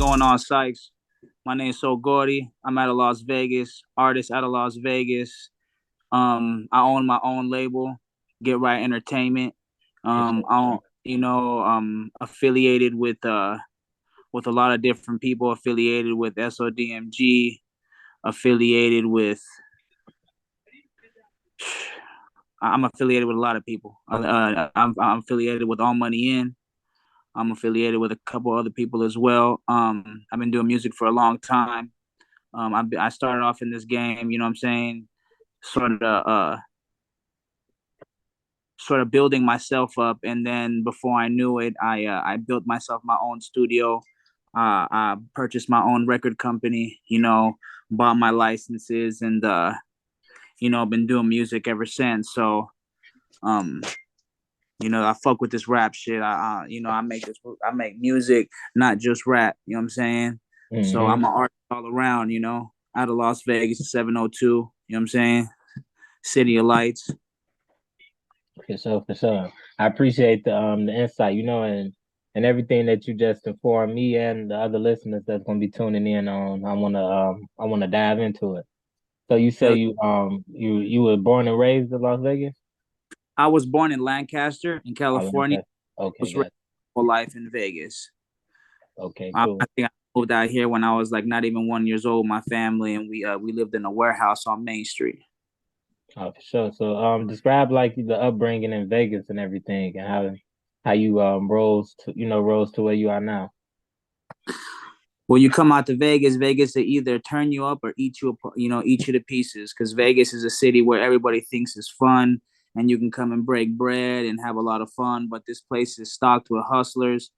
going on, Sykes? My name's So Gaudy. I'm out of Las Vegas, artist out of Las Vegas. I own my own label, Get Right Entertainment. Yes, sir. Affiliated with a lot of different people, affiliated with SODMG, affiliated with I'm affiliated with a lot of people. I'm affiliated with All Money In. I'm affiliated with a couple other people as well. I've been doing music for a long time. I started off in this game, you know what I'm saying, sort of sort of building myself up, and then before I knew it, I built myself my own studio. I purchased my own record company, bought my licenses, and been doing music ever since. So, um, I fuck with this rap shit. I make music, not just rap. You know what I'm saying? So Mm-hmm. I'm an artist all around. Out of Las Vegas, 702. You know what I'm saying? City of Lights. For sure. I appreciate the insight, and everything that you just informed me and the other listeners that's gonna be tuning in on. I wanna dive into it. So you say Hell, you were born and raised in Las Vegas? I was born in Lancaster, in Oh, California. Lancaster. Okay, Was raised got for life in Vegas. okay, I cool. think I moved out here when I was like not even 1 years old. My family and we lived in a warehouse on Main Street. Oh, for sure. So describe like the upbringing in Vegas and everything and how you rose to where you are now. When you come out to Vegas, Vegas will either turn you up or eat you to pieces. Because Vegas is a city where everybody thinks is fun, and you can come and break bread and have a lot of fun. But this place is stocked with hustlers,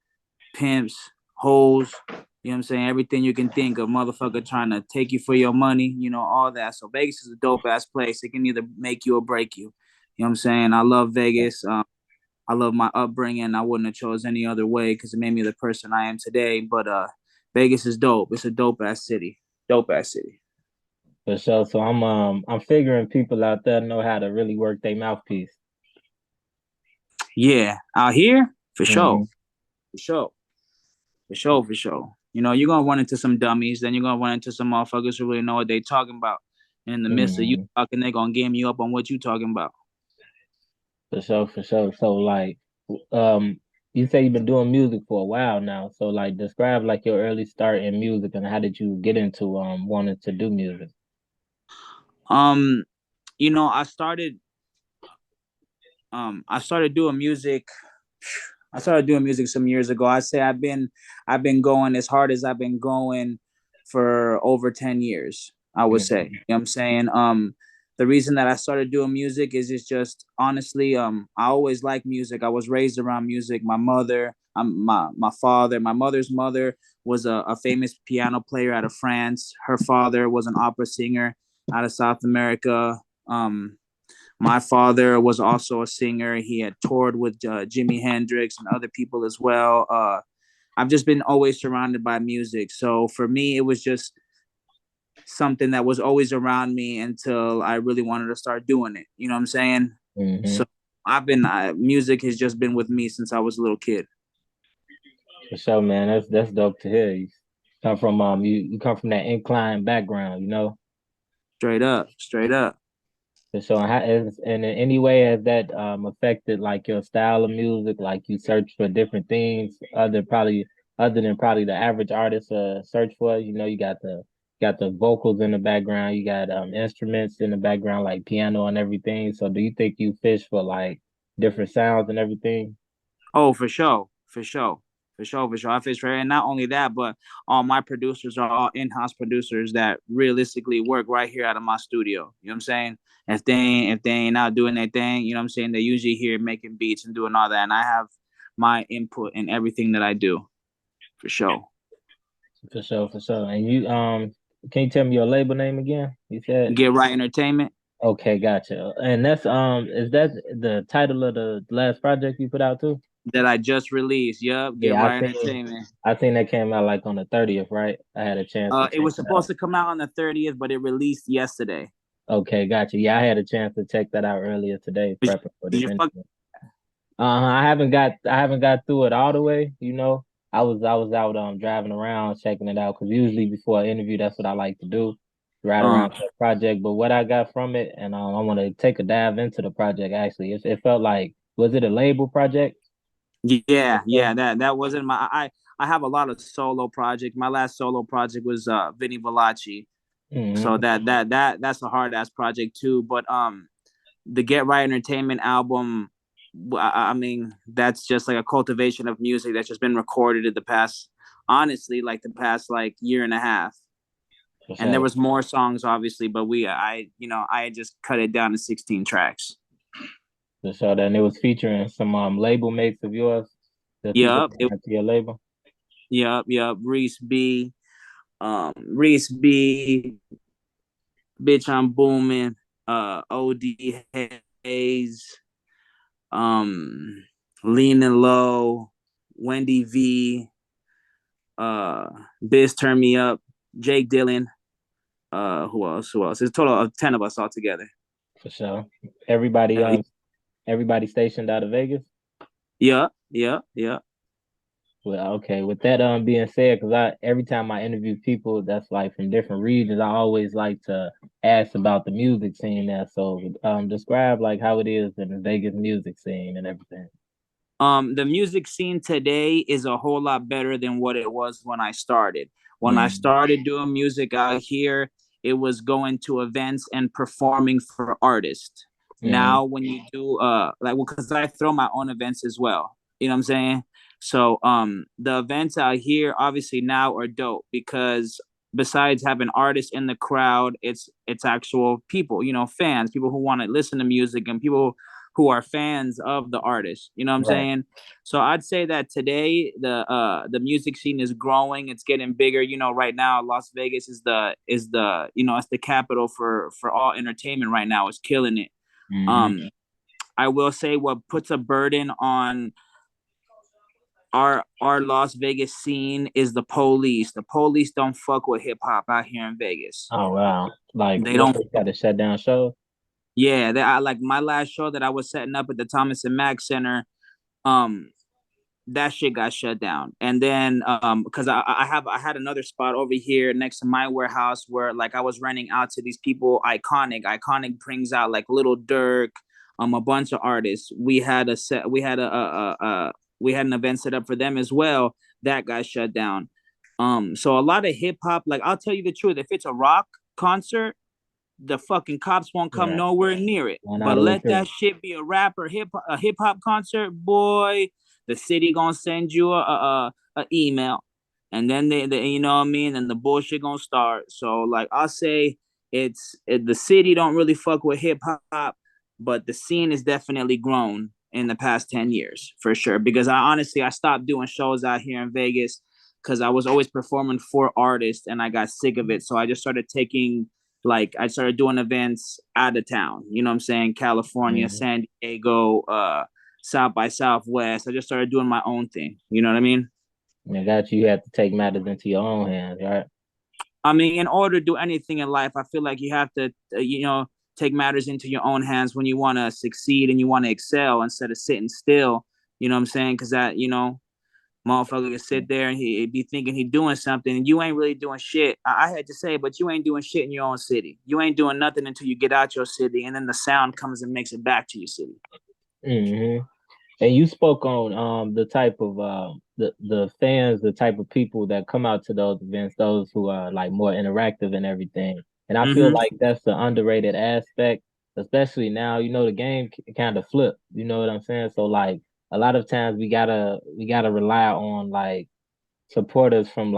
pimps, hoes. You know what I'm saying? Everything you can think of, motherfucker trying to take you for your money. All that. So Vegas is a dope ass place. It can either make you or break you. You know what I'm saying? I love Vegas. I love my upbringing. I wouldn't have chose any other way because it made me the person I am today. But Vegas is dope. It's a dope ass city. Dope ass city. For sure. So I'm figuring people out there know how to really work their mouthpiece. Yeah, out here for sure, Hmm. for sure, for sure, for sure. You're gonna run into some dummies. Then you're gonna run into some motherfuckers who really know what they talking about. And in the midst of you Hmm. talking, they gonna game you up on what you talking about. For sure. So like um you say you've been doing music for a while now. So like describe like your early start in music and how did you get into wanting to do music? Um, I started I started doing music. I started doing music some years ago. I say I've been going as hard as I've been going for over 10 years, I would say. You Hmm. know what I'm saying? The reason that I started doing music is it's just honestly, I always liked music. I was raised around music. My mother, my father, my mother's mother was a famous piano player out of France. Her father was an opera singer out of South America. My father was also a singer. He had toured with Jimi Hendrix and other people as well. I've just been always surrounded by music. So for me, it was just something that was always around me until I really wanted to start doing it. You know what I'm saying? Hmm. So music has just been with me since I was a little kid. For sure, man. That's dope to hear. You come from that incline background, Straight up, straight up. For sure. And in any way has that affected like your style of music? Like you search for different things other than probably the average artist search for. You got the vocals in the background. You got instruments in the background like piano and everything. So do you think you fish for like different sounds and everything? Oh, for sure, for sure, for sure, for sure. I fish for it, and not only that, but all my producers are all in-house producers that realistically work right here out of my studio. You know what I'm saying? If they ain't out doing their thing, you know what I'm saying? They usually here making beats and doing all that, and I have my input in everything that I do, for sure. For sure. And can you tell me your label name again? You said Get Right Entertainment okay, gotcha. And that's is that the title of the last project you put out too? that I just released. Yup, Get Yeah, I Right seen Entertainment. I seen that came out like on the 30th, right? I had a chance to It check was that supposed out. to come out on the 30th, but it released yesterday. Okay, gotcha. Yeah, I had a chance to check that out earlier today, prepping for this You fuck. interview. I haven't got through it all the way, I was out driving around checking it out because usually before an interview, that's what I like to do, ride Uh, around to the project. But what I got from it, and I want to take a dive into the project. Actually, it felt like, was it a label project? yeah, yeah. That wasn't my. I have a lot of solo projects. My last solo project was Vinny Valachi. So Mm-hmm. that's a hard ass project too. But the Get Right Entertainment album, I mean, that's just like a cultivation of music that's just been recorded in the past, honestly, like the past like year and a half. For And there sure. was more songs, obviously, but I just cut it down to 16 tracks. For sure. Then it was featuring some label mates of yours, the people Yup, that came to your label. yup. Reese B, bitch, I'm booming. OD Hayes, um, Leaning Low, Wendy V, uh, Biz Turn Me Up, Jake Dillon. Who else? Who else? It's a total of 10 of us all together. For sure. Everybody Uh, everybody stationed out of Vegas. yeah. Well, okay. With that being said, because I every time I interview people that's like from different regions, I always like to ask about the music scene there. So describe like how it is in the Vegas music scene and everything. The music scene today is a whole lot better than what it was when I started. When I Mm, started doing music out here, it was going to events and performing for artists. mm, Now when you do like, well, because I throw my own events as well. You know what I'm saying? So the events out here obviously now are dope because besides having artists in the crowd, it's actual people, fans, people who want to listen to music and people who are fans of the artist. You know what I'm right. saying? So I'd say that today the music scene is growing. It's getting bigger. Right now Las Vegas is the it's the capital for all entertainment right now. It's killing it. Mm-hmm. Um, I will say what puts a burden on our Las Vegas scene is the police. The police don't fuck with hip hop out here in Vegas. Oh wow. Like They what don't. they got to shut down shows? Yeah, I like my last show that I was setting up at the Thomas and Mack Center. Um, that shit got shut down. And then because I had another spot over here next to my warehouse where like I was renting out to these people. Iconic brings out like Little Dirk, a bunch of artists. We had an event set up for them as well. That got shut down. So a lot of hip hop, like I'll tell you the truth, if it's a rock concert, the fucking cops won't come Right. nowhere near it. One But out of the let three. that shit be a hip hop concert, boy. The city gonna send you a email, and then they you know what I mean. And the bullshit gonna start. So like I'll say, the city don't really fuck with hip hop, but the scene is definitely grown in the past 10 years for sure. Because I stopped doing shows out here in Vegas because I was always performing for artists and I got sick of it. So I just started taking like I started doing events out of town. You know what I'm saying? California, Mm-hmm. San Diego, South by Southwest. I just started doing my own thing. You know what I mean? And got you have to take matters into your own hands, right? I mean, in order to do anything in life, I feel like you have to, take matters into your own hands when you want to succeed and you want to excel instead of sitting still. You know what I'm saying? Because motherfucker could sit there and he'd be thinking he doing something and you ain't really doing shit. I had to say, but you ain't doing shit in your own city. You ain't doing nothing until you get out your city and then the sound comes and makes it back to your city. Mm-hmm. And you spoke on the type of the fans, the type of people that come out to those events, those who are like more interactive and everything. And I feel Mm-hmm. like that's the underrated aspect, especially now. The game kind of flip. You know what I'm saying? So like a lot of times we gotta rely on like supporters from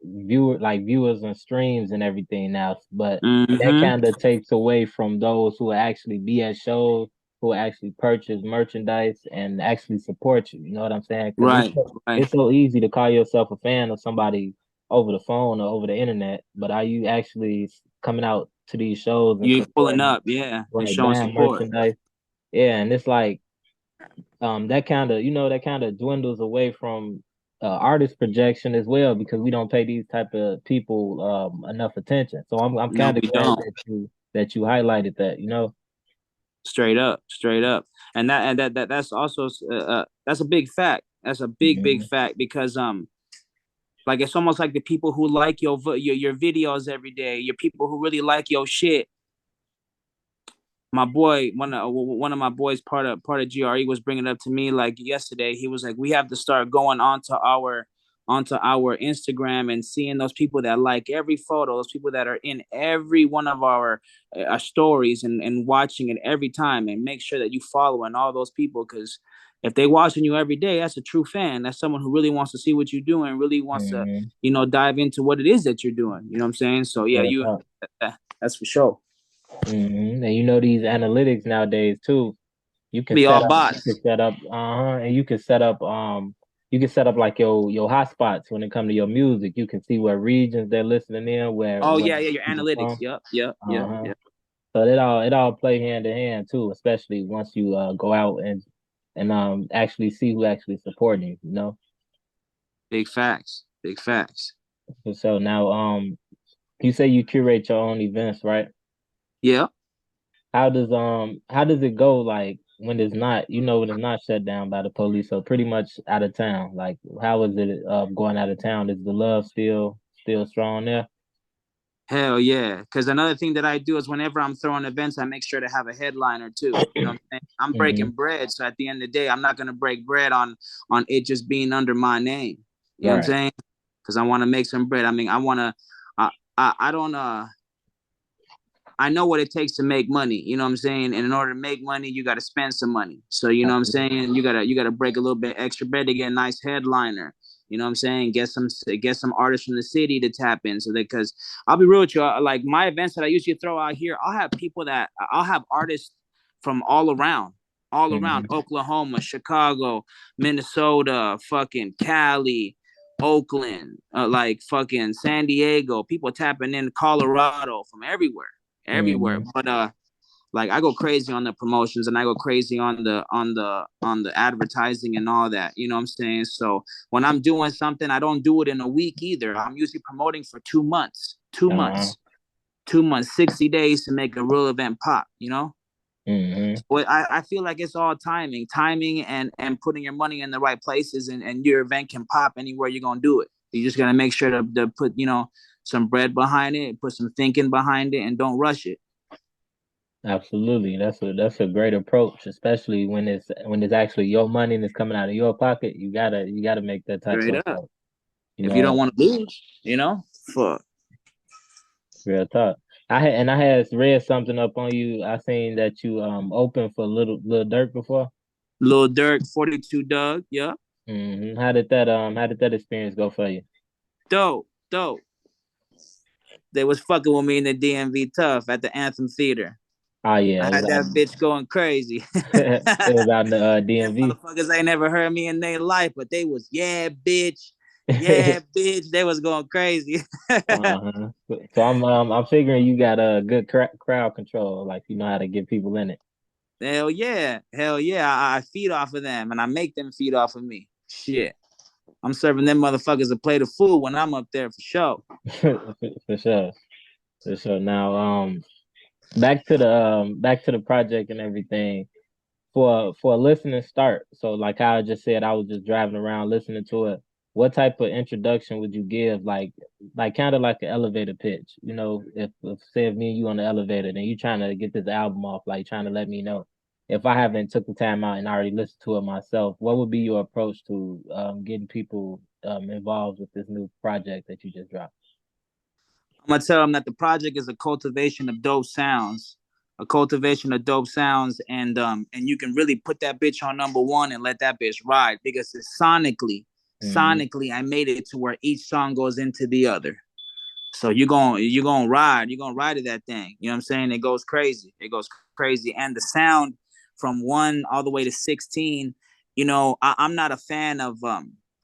viewers and streams and everything now. But that Mm-hmm. kind of takes away from those who actually be at shows, who actually purchase merchandise and actually support you. You know what I'm saying? Because Right. Right. it's so easy to call yourself a fan of somebody over the phone or over the internet, but are you actually coming out to these shows and You pulling supporting, up, yeah, and right, showing buying support. merchandise? Yeah, and it's like that kind of dwindles away from artist projection as well because we don't pay these type of people enough attention. So I'm No, kind of we glad don't. that you highlighted that. Straight up, and that's also that's a big fact. That's a big Mhm. fact because Like it's almost like the people who like your videos every day, your people who really like your shit. My boy, one of my boys, part of GRE, was bringing it up to me like yesterday. He was like, we have to start going onto our Instagram and seeing those people that like every photo, those people that are in every one of our stories, and watching it every time, and make sure that you following all those people, because if they watching you every day, that's a true fan. That's someone who really wants to see what you're doing, really wants to, Mm-hmm. dive into what it is that you're doing. You know what I'm saying? So yeah, Real talk. that's for sure. Mm-hmm. And you know these analytics nowadays too. Be all You bots. can set up, and you can set up like your hotspots when it comes to your music. You can see what regions they're listening in, Oh where yeah, yeah, your people analytics. from. Yep, yep, yep, Uh-huh. yep. So it all play hand in hand too, especially once you go out and actually see who actually supporting you, you know. Big facts. Big facts. So now you say you curate your own events, right? Yeah. How does it go like when it's not, when it's not shut down by the police, so pretty much out of town? Like how is it going out of town? Is the love still strong there? Hell yeah. Because another thing that I do is whenever I'm throwing events, I make sure to have a headliner too. You know what I'm saying? I'm Mm-hmm. breaking bread. So at the end of the day, I'm not gonna break bread on it just being under my name. You know what I'm Right. saying? Because I want to make some bread. I mean, I don't I know what it takes to make money. You know what I'm saying? And in order to make money, you got to spend some money. So you know what I'm Absolutely. saying? You gotta break a little bit extra bread to get a nice headliner. You know what I'm saying? Get some artists from the city to tap in. So that, because I'll be real with you, like my events that I usually throw out here, I'll have artists from all around Mm-hmm. Oklahoma, Chicago, Minnesota, fucking Cali, Oakland, like fucking San Diego, people tapping in Colorado, from everywhere. Mm-hmm. But like I go crazy on the promotions, and I go crazy on the advertising and all that. You know what I'm saying? So when I'm doing something, I don't do it in a week either. I'm usually promoting for 2 months, two Uh-huh. months, 2 months, 60 days to make a real event pop. Mm-hmm. So I feel like it's all timing, and putting your money in the right places, and your event can pop anywhere you're gonna do it. You just gotta make sure to put some bread behind it, put some thinking behind it, and don't rush it. Absolutely. That's a great approach, especially when it's actually your money and it's coming out of your pocket. You gotta make that type Straight of up. you If you don't know, want to lose. Fuck. real talk. I had read something up on you. I seen that you opened for Little Dirk before. Lil Durk, 42 Doug. Yeah. How did that experience go for you? Dope. Dope. They was fucking with me in the DMV Tough at the Anthem Theater. Oh yeah, I it was had out that bitch going crazy. it was out in the Them DMV. motherfuckers ain't never heard me in their life, but they was, yeah, bitch. Yeah, bitch. They was going crazy. Uh-huh. So I'm figuring you got a good crowd control, like you know how to get people in it. Hell yeah. Hell yeah. I feed off of them, and I make them feed off of me. Shit. I'm serving them motherfuckers a plate of food when I'm up there for sure. For sure. For sure. Now, back to the project and everything. For a listening start, so like how I just said, I was just driving around listening to it. What type of introduction would you give? Like kind of like an elevator pitch. You know, if say if me and you on the elevator, and you trying to get this album off, like trying to let me know. If I haven't took the time out and already listened to it myself, what would be your approach to getting people involved with this new project that you just dropped? I'm gonna tell them that the project is a cultivation of dope sounds, and you can really put that bitch on number one and let that bitch ride, because it's Mm-hmm. sonically, I made it to where each song goes into the other. So you're gonna ride to that thing. You know what I'm saying? It goes crazy, and the sound from 1 all the way to 16. I'm not a fan of.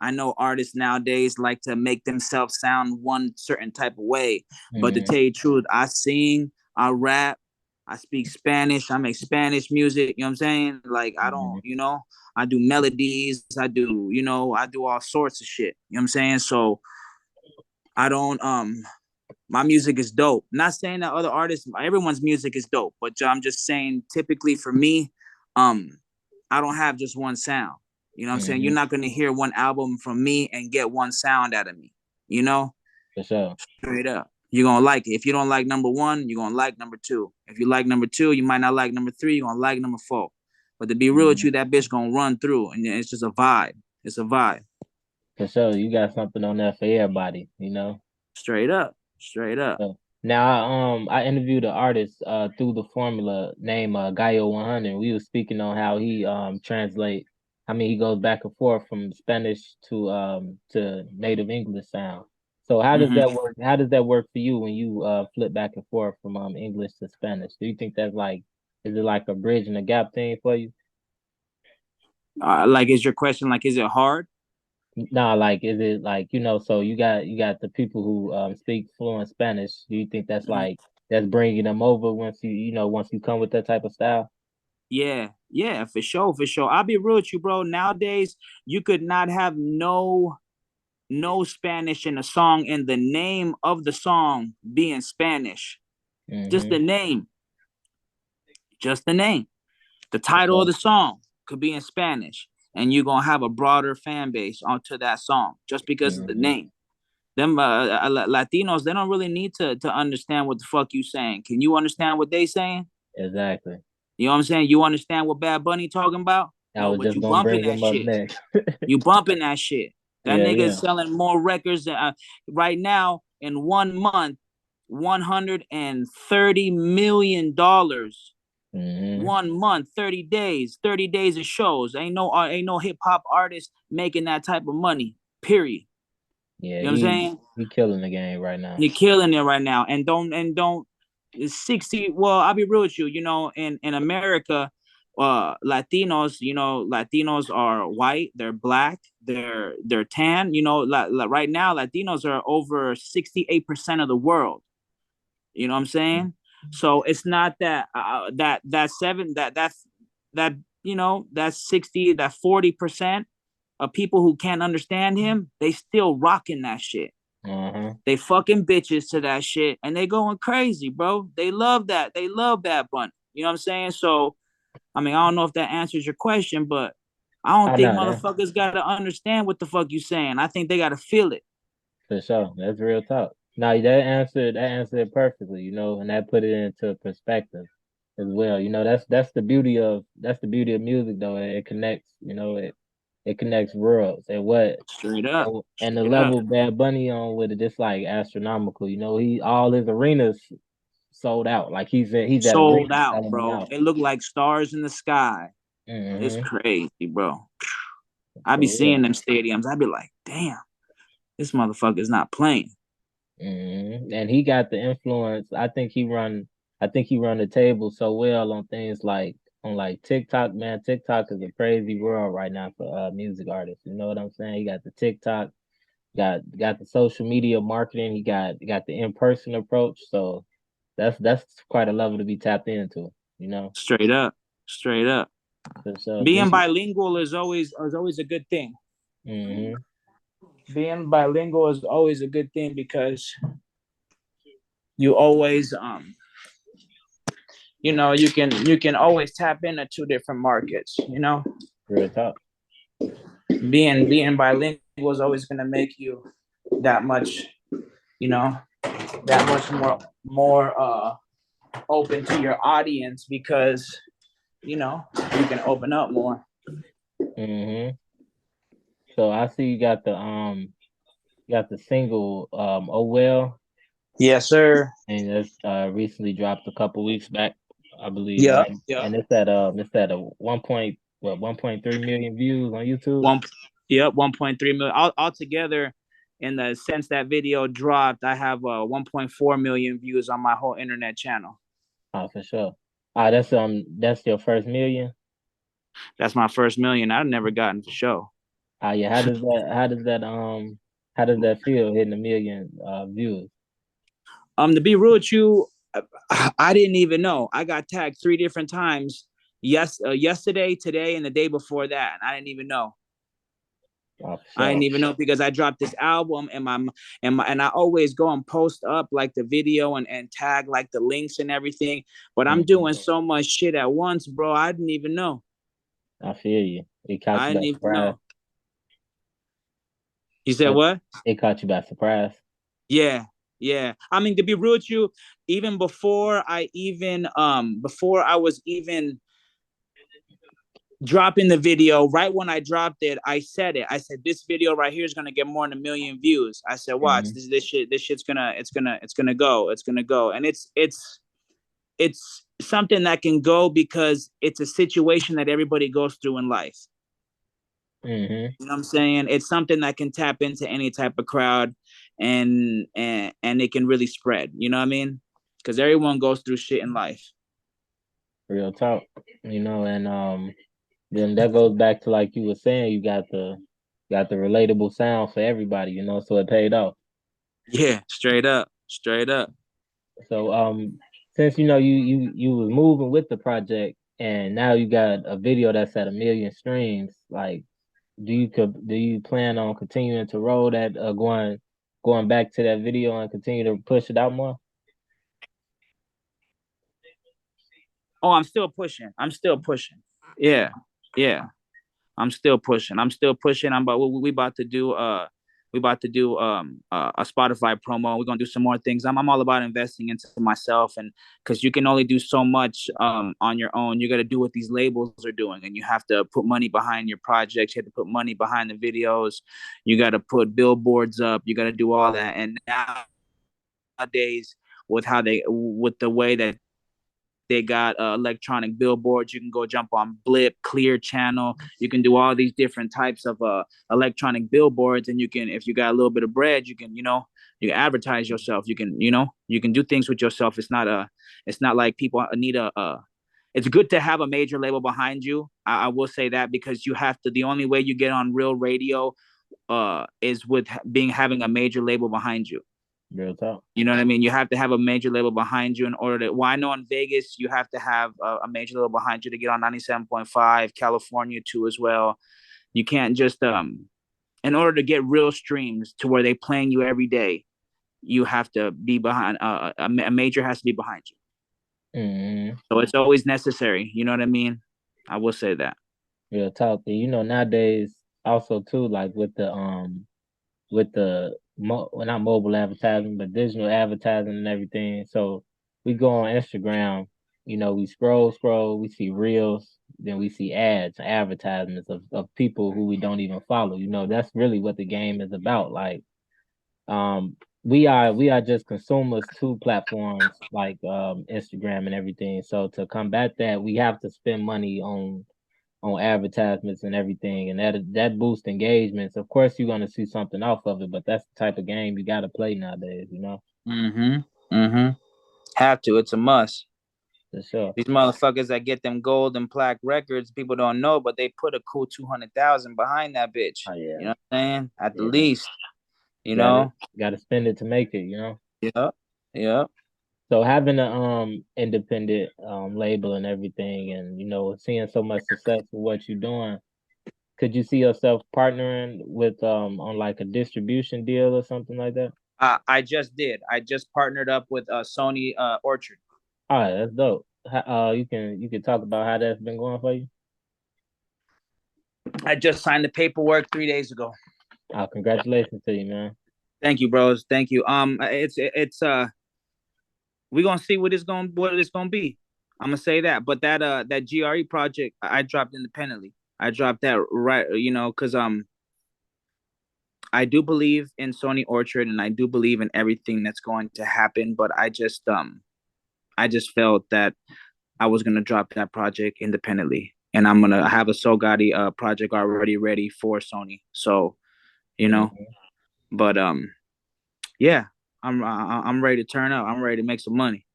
I know artists nowadays like to make themselves sound one certain type of way, but to Mm-hmm. tell you the truth, I sing, I rap, I speak Spanish, I make Spanish music. You know what I'm saying? Like I don't, Mm-hmm. I do melodies, I do all sorts of shit. You know what I'm saying? So I don't my music is dope. Not saying that other artists, everyone's music is dope, but I'm just saying typically for me, um, I don't have just one sound. You know what I'm saying? You're Mm-hmm. not gonna hear one album from me and get one sound out of me. You know, For sure. straight up. You're gonna like it. If you don't like number one, you're gonna like number two. If you like number two, you might not like number three. You're gonna like number four. But to be real with Mhm. you, that bitch gonna run through, and it's just a vibe. It's a vibe. For sure. You got something on there for everybody, you know? Straight up. Straight up. So now I interviewed an artist through the formula named Gallo 100. We were speaking on how he translate. I mean, he goes back and forth from Spanish to native English sound. So how does Mm-hmm. that work? How does that work for you when you flip back and forth from English to Spanish? Do you think that's like, is it like a bridge and a gap thing for you? Like, is your question like, is it hard? No, like is it like, so you got the people who speak fluent Spanish. Do you think that's Mm-hmm. like that's bringing them over once once you come with that type of style? Yeah, yeah, for sure, for sure. I'll be real with you, bro. Nowadays, you could not have no Spanish in a song, and the name of the song being Spanish. Just Mm-hmm. the name, just the name. The For title of sure. the song could be in Spanish, and you're gonna have a broader fan base onto that song just because of the Mm-hmm. name. Them Latinos, they don't really need to understand what the fuck you saying. Can you understand what they saying? Exactly. You know what I'm saying? You understand what Bad Bunny talking about? I No, was but just you gonna bumping bring that them up shit. next. You bumping that shit. That Yeah, nigga is yeah. selling more records than, right now in 1 month, $130 million. Mm-hmm. 1 month, 30 days of shows. Ain't no hip hop artist making that type of money. Period. Yeah, You know what I'm saying? he killing the game right now. You're killing it right now. And don't 60. Well, I'll be real with you. In America, Latinos are white, they're black, they're tan. Right now, Latinos are over 68% of the world. You know what I'm saying? So it's not that that seven that that's 60, that 40% of people who can't understand him, they still rocking that shit. Uh-huh. They fucking bitches to that shit, and they going crazy, bro. They love that. They love Bad Bunny. You know what I'm saying? So, I mean, I don't know if that answers your question, but I don't I think know that motherfuckers gotta understand what the fuck you saying. I think they gotta feel it. for sure. That's real talk. Now that answered it perfectly, and that put it into perspective as well. That's the beauty of music though. It connects, it connects worlds and Straight up. and the Straight up. level Bad Bunny on with it, it's like astronomical. He all his arenas sold out. Like he's at Sold arenas out, selling them bro. out. It looked like stars in the sky. It's Hmm. crazy, bro. I be For seeing real. them stadiums. I be like, damn, this motherfucker's not playing. And he got the influence. I think he run the table so well on things like on like TikTok, man. TikTok is a crazy world right now for music artists. You know what I'm saying? He got the TikTok, got the social media marketing, he got the in-person approach. So that's quite a level to be tapped into, you know. Straight up. Straight up. So Being this bilingual is always a good thing. mm-hmm, Being bilingual is always a good thing because you always you can always tap into two different markets. real talk. Being bilingual is always going to make you that much you know that much more open to your audience because you can open up more. Mm-hmm. So I see you got the single Oh Well, Yes, sir. and that's recently dropped a couple weeks back, I believe, Yep, right? yep. And it's at a 1.3 million views on YouTube. One, yep, 1.3 million altogether. In the sense that video dropped, I have 1.4 million views on my whole internet channel. Oh, for sure. That's your first million. That's my first million. I've never gotten for show. Yeah. How does that feel hitting a million views? To be real with you, I didn't even know. I got tagged 3 different times. Yes, yesterday, today, and the day before that. And I didn't even know. Oh, for I didn't sure. even know because I dropped this album and I always go and post up like the video and tag like the links and everything. But I'm Mhm. doing so much shit at once, bro. I didn't even know. I feel you. It caught I you by didn't even surprise. know. You said But what? it caught you by surprise. Yeah, yeah. I mean, to be real with you, even before I was even dropping the video, right when I dropped it, I said it. I said this video right here is gonna get more than 1 million views. I said, watch Mm-hmm. this shit's gonna it's gonna go, and it's something that can go because it's a situation that everybody goes through in life. Mm-hmm. You know what I'm saying? It's something that can tap into any type of crowd, and it can really spread. You know what I mean? Because everyone goes through shit in life. Real talk. And then that goes back to like you were saying, you got the relatable sound for everybody, so it paid off. Yeah, straight up, straight up. So since you was moving with the project and now you got a video that's at 1 million streams, like do you plan on continuing to roll that going back to that video and continue to push it out more? Oh, I'm still pushing. I'm still pushing. Yeah, yeah. I'm still pushing. I'm still pushing. We about to do a Spotify promo. We're gonna do some more things. I'm all about investing into myself, and because you can only do so much on your own. You got to do what these labels are doing, and you have to put money behind your projects. You have to put money behind the videos. You got to put billboards up. You got to do all that. And nowadays, with the way that they got electronic billboards. You can go jump on Blip, Clear Channel. You can do all these different types of electronic billboards, and you can, if you got a little bit of bread, you can, you can advertise yourself. You can, you can do things with yourself. It's not like people need it's good to have a major label behind you. I will say that because you have to. The only way you get on real radio is with having a major label behind you. Real talk. You know what I mean? You have to have a major label behind you in order to. Well, I know in Vegas you have to have a major label behind you to get on 97.5, California too as well. You can't just in order to get real streams to where they playing you every day. You have to be behind a major has to be behind you. Mm-hmm. So it's always necessary. You know what I mean? I will say that. Real talk. And nowadays also too, like with the well, not mobile advertising, but digital advertising and everything. So we go on Instagram, we scroll, we see reels, then we see ads, advertisements of people who we don't even follow. That's really what the game is about. Like, we are just consumers to platforms like Instagram and everything. So to combat that, we have to spend money on advertisements and everything, and that boosts engagements. Of course, you're gonna see something off of it, but that's the type of game you got to play nowadays. Mm-hmm. Mm-hmm. Have to. It's a must. For sure. These motherfuckers that get them gold and plaque records, people don't know, but they put a cool 200,000 behind that bitch. Oh You yeah, know what I'm saying? At the yeah. least, you Got it. know. Got to spend it to make it. Yep. Yep. So having a independent label and everything, and seeing so much success with what you're doing, could you see yourself partnering with on like a distribution deal or something like that? I just did. I just partnered up with Sony Orchard. All right, that's dope. You can talk about how that's been going for you. I just signed the paperwork 3 days ago. Congratulations to you, man. Thank you, bros. Thank you. It's we gonna see what it's gonna be. I'm gonna say that. But that GRE project I dropped independently. I dropped that right, because I do believe in Sony Orchard and I do believe in everything that's going to happen, but I just felt that I was gonna drop that project independently. And I'm gonna have a So Gaudy project already ready for Sony. So, you know, Mm-hmm. but yeah, I'm ready to turn up. I'm ready to make some money.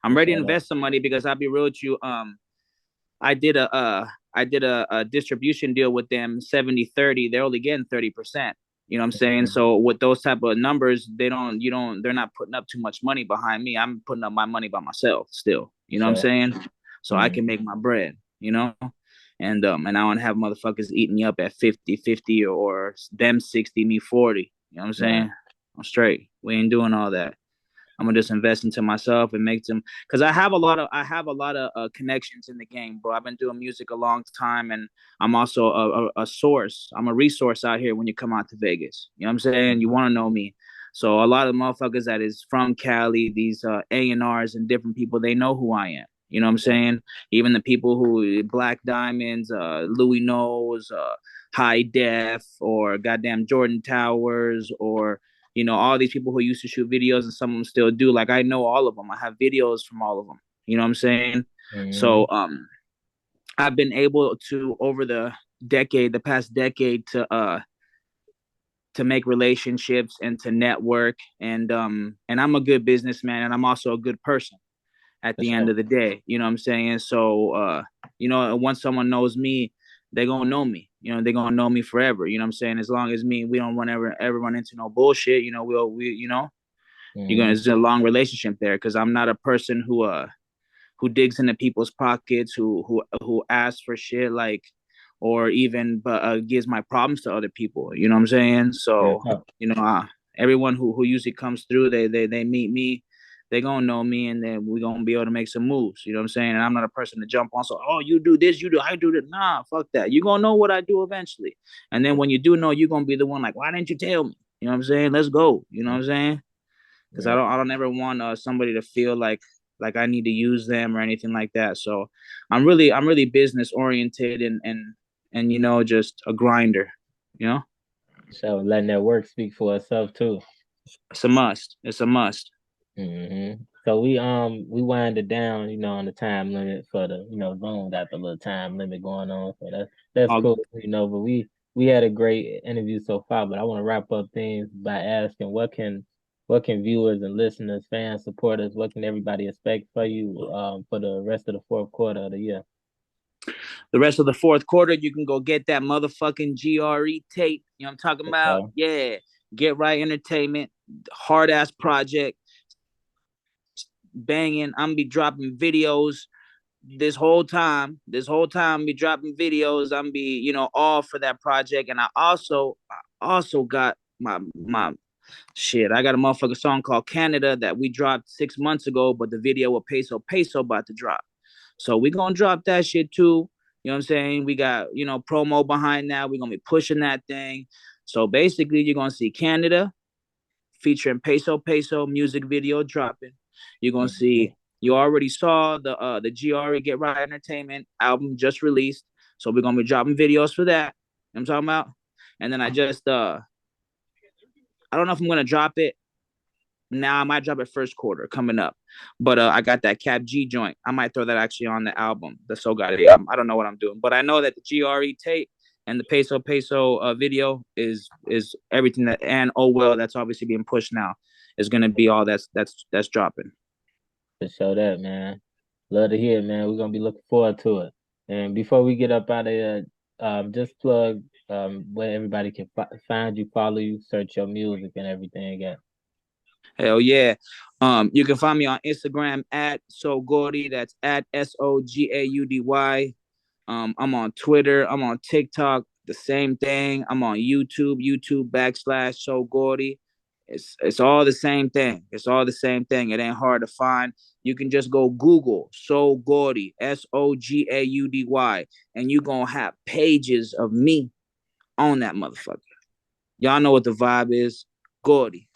I'm For ready to sure. invest some money because I'll be real with you. I did a distribution deal with them 70/30. They're only getting 30%. You know what I'm saying? Mhm. So with those type of numbers, they're not putting up too much money behind me. I'm putting up my money by myself still. You know what I'm Sure. saying? So I can Mhm. make my bread, and I don't have motherfuckers eating me up at 50/50 or them 60, me 40. You know what I'm Right. saying? I'm straight. We ain't doing all that. I'm gonna just invest into myself and make them because I have a lot of connections in the game, bro. I've been doing music a long time, and I'm also a source. I'm a resource out here when you come out to Vegas. You know what I'm saying? You Mhm. want to know me. So a lot of motherfuckers that is from Cali, these A&Rs and different people, they know who I am. You know what I'm Yeah. saying? Even the people who Black Diamonds, Louis Knows, High Def, or goddamn Jordan Towers, or all these people who used to shoot videos and some of them still do. Like I know all of them. I have videos from all of them. You know what I'm saying? So Mhm. I've been able to over the past decade to make relationships and to network and I'm a good businessman and I'm also a good person at For the end sure. of the day. You know what I'm saying? So once someone knows me, they're gonna know me. They're gonna know me forever. You know what I'm saying? As long as we don't ever run into no bullshit, you're gonna Mhm. it's a long relationship there because I'm not a person who digs into people's pockets, who asks for shit like, or even but gives my problems to other people. You know what I'm saying? Real So talk. you know, everyone who usually comes through, they meet me, they gonna know me, and then we gonna be able to make some moves. You know what I'm saying? And I'm not a person to jump on. So you do this, you do I do that. Nah, fuck that. You gonna know what I do eventually, and then when you do know, you're gonna be the one like, why didn't you tell me? You know what I'm saying? Let's go. You know what I'm saying? Because I Yeah. don't ever want somebody to feel like I need to use them or anything like that. So I'm really business oriented and just a grinder. You know, So letting that work speak for itself too. it's a must. It's a must. So we winded down, on the time limit for the Zoom got the little time limit going on. So that's All cool, But we had a great interview so far. But I want to wrap up things by asking what can viewers and listeners, fans, supporters, what can everybody expect for you for the rest of the fourth quarter of the year? the rest of the fourth quarter, you can go get that motherfucking GRE tape. You know what I'm talking about? So Yeah. Get Right Entertainment, hard ass project, banging. I'm gonna be dropping videos this whole time be dropping videos. I'm be all for that project. And I also got my shit. I got a motherfucking song called Canada that we dropped 6 months ago, but the video with Peso about to drop. So we gonna drop that shit too. You know what I'm saying? We got promo behind that. We're gonna be pushing that thing. So basically you're gonna see Canada featuring Peso music video dropping. You're gonna mhm. see. You already saw the GRE Get Right Entertainment album just released, so we're gonna be dropping videos for that. You know what I'm talking about. And then I don't know if I'm gonna drop it now. I might drop it first quarter coming up, but I got that Cap G joint. I might throw that actually on the album, the So Gaudy album. I don't know what I'm doing, but I know that the GRE tape and the Peso video is everything that, and oh well, that's obviously being pushed now, is gonna be all that's dropping. To show that, man. Love to hear it, man. We're gonna be looking forward to it. And before we get up out of here, just plug where everybody can find you, follow you, search your music and everything at. Hell yeah. You can find me on Instagram at So Gaudy. That's at SOGAUDY. I'm on Twitter. I'm on TikTok. The same thing. I'm on YouTube /So Gaudy. It's all the same thing. It's all the same thing. It ain't hard to find. You can just go Google So Gaudy, SOGAUDY, and you gonna have pages of me on that motherfucker. Y'all know what the vibe is. Gaudy.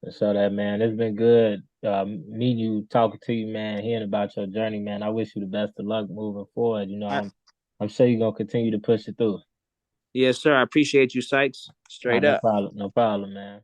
To show that, man. It's been good meeting you, talking to you, man, hearing about your journey, man. I wish you the best of luck moving forward. I, I'm sure you're gonna continue to push it through. yes, sir. I appreciate you, Sykes. Straight No up. problem, no problem, man.